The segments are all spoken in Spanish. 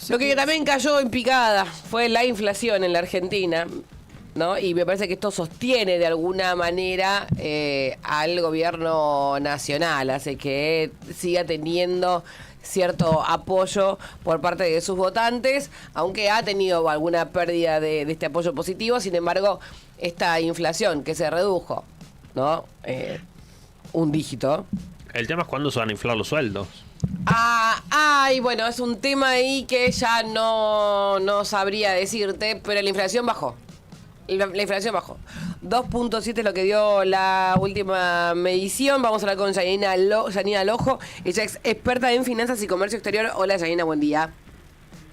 Lo que también cayó en picada fue la inflación en la Argentina, ¿no? Y me parece que esto sostiene de alguna manera al gobierno nacional, hace que siga teniendo cierto apoyo por parte de sus votantes, aunque ha tenido alguna pérdida de este apoyo positivo. Sin embargo, esta inflación que se redujo, ¿no? Un dígito. El tema es cuándo se van a inflar los sueldos. Y bueno, es un tema ahí que ya no sabría decirte, pero la inflación bajó. La inflación bajó. 2.7 es lo que dio la última medición. Vamos a hablar con Yanina Lojo. Ella es experta en finanzas y comercio exterior. Hola, Yanina, buen día.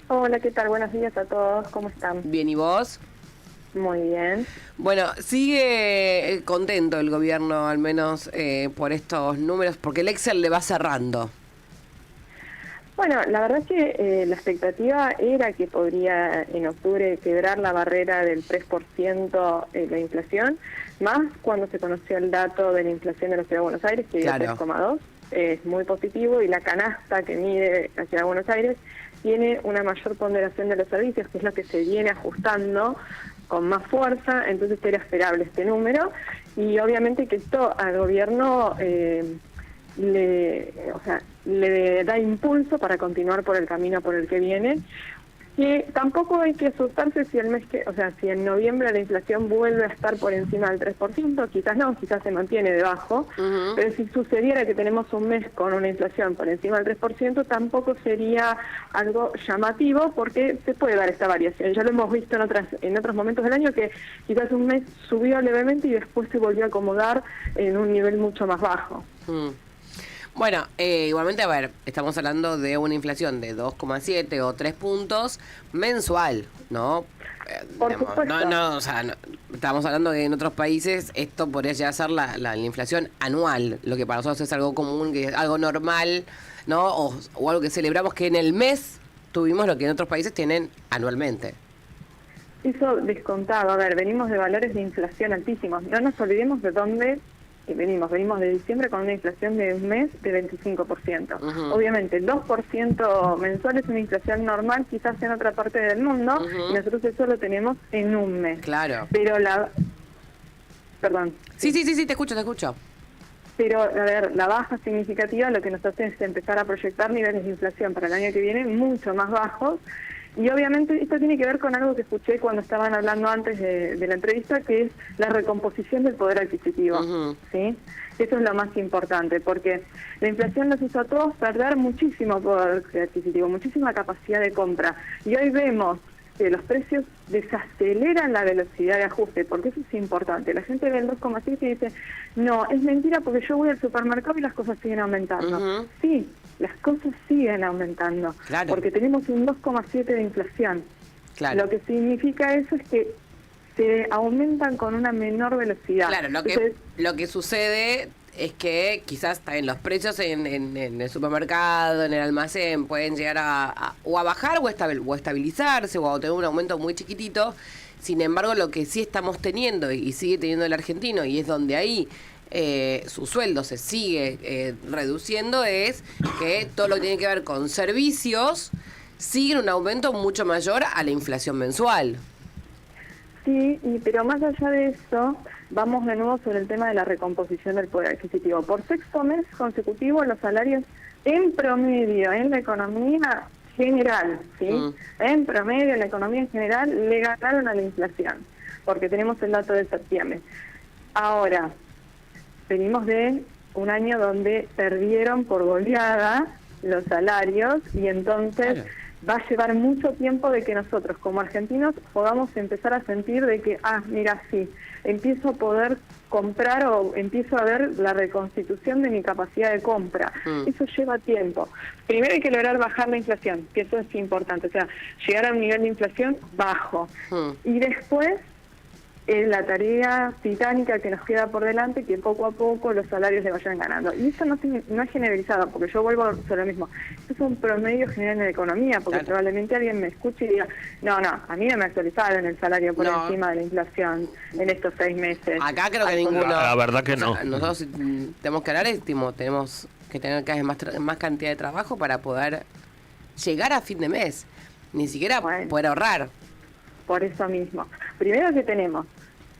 Hola, ¿qué tal? Buenos días a todos. ¿Cómo están? Bien, ¿y vos? Muy bien. Bueno, sigue contento el gobierno, al menos por estos números, porque el Excel le va cerrando. Bueno, la verdad es que la expectativa era que podría en octubre quebrar la barrera del 3% la inflación, más cuando se conoció el dato de la inflación de la Ciudad de Buenos Aires, que dio 3,2, es muy positivo, y la canasta que mide la Ciudad de Buenos Aires tiene una mayor ponderación de los servicios, que es lo que se viene ajustando con más fuerza, entonces era esperable este número, y obviamente que esto al gobierno le da impulso para continuar por el camino por el que viene. Y tampoco hay que asustarse si si en noviembre la inflación vuelve a estar por encima del 3%, quizás no, quizás se mantiene debajo, pero si sucediera que tenemos un mes con una inflación por encima del 3%, tampoco sería algo llamativo, porque se puede dar esta variación. Ya lo hemos visto en otros momentos del año, que quizás un mes subió levemente y después se volvió a acomodar en un nivel mucho más bajo. Bueno, igualmente, a ver, estamos hablando de una inflación de 2,7 o 3 puntos mensual, ¿no? Estamos hablando de que en otros países esto podría llegar a ser la inflación anual, lo que para nosotros es algo común, que es algo normal, ¿no? O algo que celebramos, que en el mes tuvimos lo que en otros países tienen anualmente. Eso descontado, a ver, venimos de valores de inflación altísimos, no nos olvidemos de dónde venimos de diciembre con una inflación de un mes de 25%. Obviamente el 2% mensual es una inflación normal quizás en otra parte del mundo, y nosotros eso lo tenemos en un mes. Claro. Pero Perdón. Sí, te escucho. Pero, a ver, la baja significativa lo que nos hace es empezar a proyectar niveles de inflación para el año que viene mucho más bajos. Y obviamente esto tiene que ver con algo que escuché cuando estaban hablando antes de la entrevista, que es la recomposición del poder adquisitivo, ¿sí? Eso es lo más importante, porque la inflación nos hizo a todos perder muchísimo poder adquisitivo, muchísima capacidad de compra. Y hoy vemos que los precios desaceleran la velocidad de ajuste, porque eso es importante. La gente ve el 2,7 y dice, no, es mentira porque yo voy al supermercado y las cosas siguen aumentando. Sí, las cosas siguen aumentando, porque tenemos un 2,7 de inflación. Lo que significa eso es que se aumentan con una menor velocidad. Claro, lo que sucede es que quizás también los precios en el supermercado, en el almacén, pueden llegar a bajar o a estabilizarse o a tener un aumento muy chiquitito. Sin embargo, lo que sí estamos teniendo y sigue teniendo el argentino, y es donde ahí su sueldo se sigue reduciendo, es que todo lo que tiene que ver con servicios sigue un aumento mucho mayor a la inflación mensual. Sí, pero más allá de eso, vamos de nuevo sobre el tema de la recomposición del poder adquisitivo. Por sexto mes consecutivo, los salarios en promedio en la economía general, ¿sí? En promedio en la economía en general le ganaron a la inflación, porque tenemos el dato de septiembre. Ahora, venimos de un año donde perdieron por goleada los salarios, y entonces va a llevar mucho tiempo de que nosotros como argentinos podamos empezar a sentir de que, mira, sí, empiezo a poder comprar o empiezo a ver la reconstitución de mi capacidad de compra. Eso lleva tiempo. Primero hay que lograr bajar la inflación, que eso es importante, o sea, llegar a un nivel de inflación bajo. Y después la tarea titánica que nos queda por delante, que poco a poco los salarios le vayan ganando. Y eso no es generalizado, porque yo vuelvo sobre lo mismo. Esto es un promedio general en la economía, porque probablemente alguien me escuche y diga, no, a mí no me actualizaron el salario por encima de la inflación en estos 6 meses. Acá creo que ninguno. La verdad que no. Nosotros tenemos que hablar, tenemos que tener cada vez más cantidad de trabajo para poder llegar a fin de mes. ni siquiera Bueno. poder ahorrar. Por eso mismo. Primero que tenemos,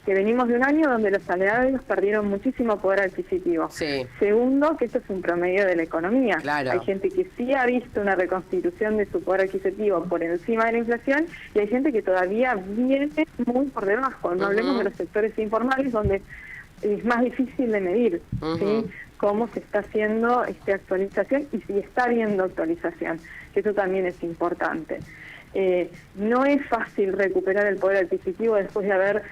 que venimos de un año donde los salarios perdieron muchísimo poder adquisitivo. Sí. Segundo, que esto es un promedio de la economía. Claro. Hay gente que sí ha visto una reconstitución de su poder adquisitivo por encima de la inflación y hay gente que todavía viene muy por debajo. No hablemos de los sectores informales donde es más difícil de medir, ¿sí? Cómo se está haciendo esta actualización y si está habiendo actualización, que eso también es importante. No es fácil recuperar el poder adquisitivo después de haber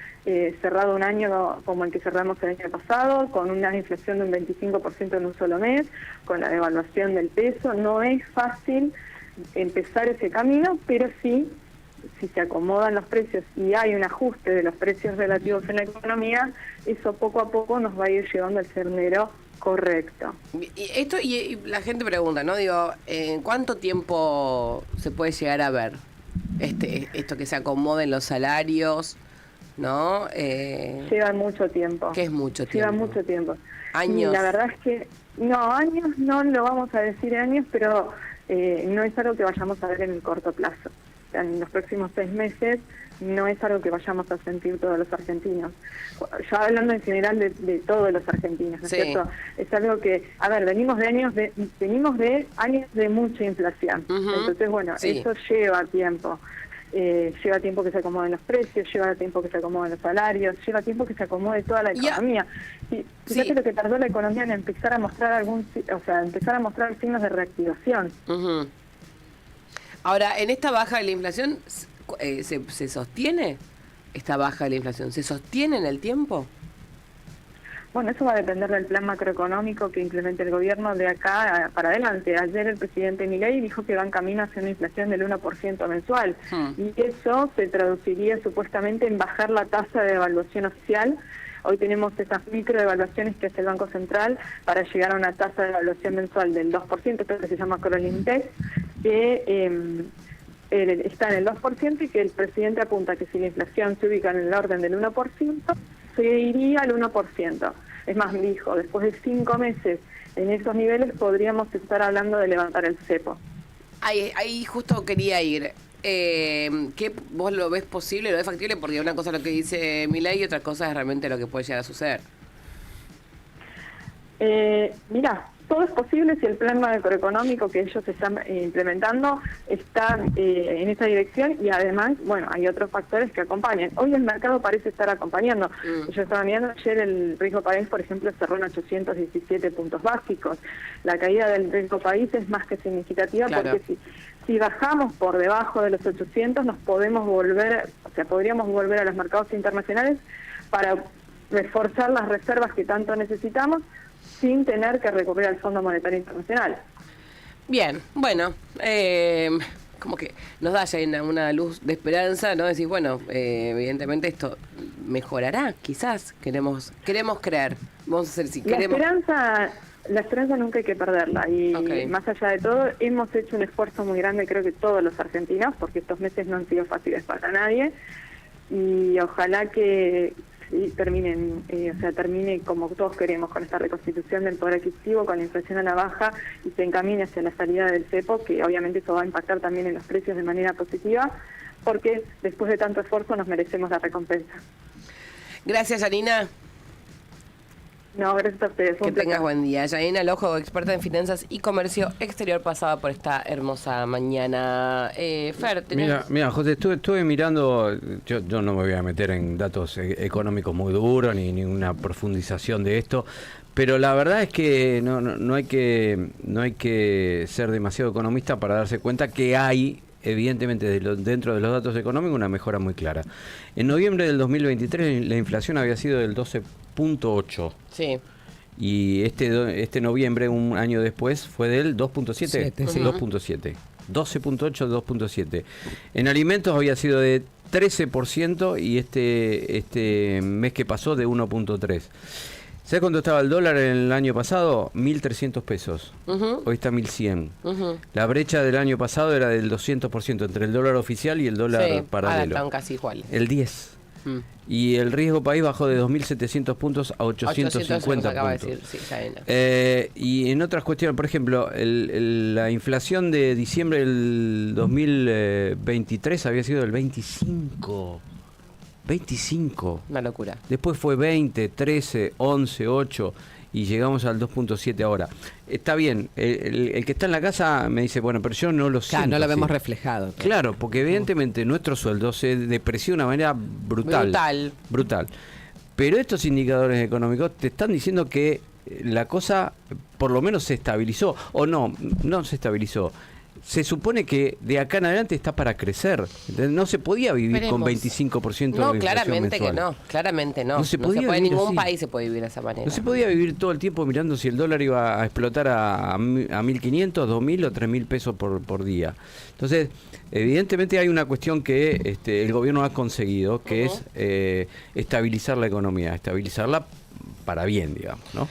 cerrado un año como el que cerramos el año pasado, con una inflación de un 25% en un solo mes, con la devaluación del peso. No es fácil empezar ese camino, pero sí, si se acomodan los precios y hay un ajuste de los precios relativos en la economía, eso poco a poco nos va a ir llevando al sendero correcto. Y la gente pregunta, ¿no? Digo, ¿en cuánto tiempo se puede llegar a ver esto que se acomoden los salarios, ¿no? Lleva mucho tiempo. ¿Qué es mucho tiempo? Lleva mucho tiempo. ¿Años? Y la verdad es que, no, años no lo vamos a decir años, pero no es algo que vayamos a ver en el corto plazo. O sea, en los próximos 6 meses no es algo que vayamos a sentir todos los argentinos. Ya hablando en general de todos los argentinos, ¿no es cierto? Es algo que, a ver, venimos de años de mucha inflación. Entonces, bueno, eso lleva tiempo. Lleva tiempo que se acomoden los precios, lleva tiempo que se acomoden los salarios, lleva tiempo que se acomode toda la economía. Y fíjate lo que tardó la economía en empezar a mostrar empezar a mostrar signos de reactivación. Ahora, en esta baja de la inflación, ¿se sostiene esta baja de la inflación? ¿Se sostiene en el tiempo? Bueno, eso va a depender del plan macroeconómico que implemente el gobierno de acá para adelante. Ayer el presidente Milei dijo que va en camino hacia una inflación del 1% mensual. Y eso se traduciría supuestamente en bajar la tasa de devaluación oficial. Hoy tenemos esas microdevaluaciones que hace el Banco Central para llegar a una tasa de devaluación mensual del 2%, esto que se llama Crollindex, que está en el 2% y que el presidente apunta que si la inflación se ubica en el orden del 1%, se iría al 1%. Es más, dijo, después de 5 meses en esos niveles podríamos estar hablando de levantar el cepo. Ahí justo quería ir. ¿Qué vos lo ves posible, lo ves factible? Porque una cosa es lo que dice Milei y otra cosa es realmente lo que puede llegar a suceder. Mirá, todo es posible si el plan macroeconómico que ellos están implementando está en esa dirección y además, bueno, hay otros factores que acompañan. Hoy el mercado parece estar acompañando. Yo estaba mirando ayer el riesgo país, por ejemplo, cerró en 817 puntos básicos. La caída del riesgo país es más que significativa porque si bajamos por debajo de los 800 podríamos volver a los mercados internacionales para reforzar las reservas que tanto necesitamos sin tener que recurrir al Fondo Monetario Internacional. Bien, bueno, como que nos da ya una luz de esperanza, ¿no? Decís, bueno, evidentemente esto mejorará, quizás, queremos creer. Vamos a hacer si queremos. La esperanza nunca hay que perderla y más allá de todo hemos hecho un esfuerzo muy grande, creo que todos los argentinos, porque estos meses no han sido fáciles para nadie y ojalá que termine como todos queremos, con esta reconstitución del poder adquisitivo, con la inflación a la baja y se encamine hacia la salida del cepo, que obviamente eso va a impactar también en los precios de manera positiva, porque después de tanto esfuerzo nos merecemos la recompensa. Gracias, Janina. No, gracias a ustedes. Que tengas buen día. Janina Lojo, experta en finanzas y comercio exterior, pasada por esta hermosa mañana. Fer, Mira, José, estuve mirando, yo no me voy a meter en datos económicos muy duros, ni una profundización de esto, pero la verdad es que no hay que ser demasiado economista para darse cuenta que hay, evidentemente, dentro de los datos económicos, una mejora muy clara. En noviembre del 2023 la inflación había sido del 12.8. Sí. Y este noviembre, un año después, fue del 2.7. 2.7. 12.8, 2.7. En alimentos había sido de 13% y este mes que pasó de 1.3. ¿Sabes cuánto estaba el dólar en el año pasado? 1.300 pesos. Hoy está 1.100. La brecha del año pasado era del 200% entre el dólar oficial y el dólar paralelo. Ahora están casi iguales. El 10. y el riesgo país bajó de 2.700 puntos a 850 acaba de puntos. decir, sí, ya viene. Y en otras cuestiones, por ejemplo, la inflación de diciembre del 2023 había sido del 25. Una locura. Después fue 20, 13, 11, 8 y llegamos al 2.7 ahora. Está bien, el que está en la casa me dice, bueno, pero yo no lo siento. No lo así. vemos reflejado. Claro, porque evidentemente nuestro sueldo se depreció de una manera brutal. Pero estos indicadores económicos te están diciendo que la cosa por lo menos se estabilizó. O no se estabilizó. Se supone que de acá en adelante está para crecer. No se podía vivir con 25% de inflación claramente mensual. que no, claramente no. No se podía puede, vivir ningún así. país se puede vivir de esa manera. No se podía vivir todo el tiempo mirando si el dólar iba a explotar a 1.500, 2.000 o 3.000 pesos por día. Entonces, evidentemente hay una cuestión que el gobierno ha conseguido, que es estabilizar la economía, estabilizarla para bien, digamos, ¿no?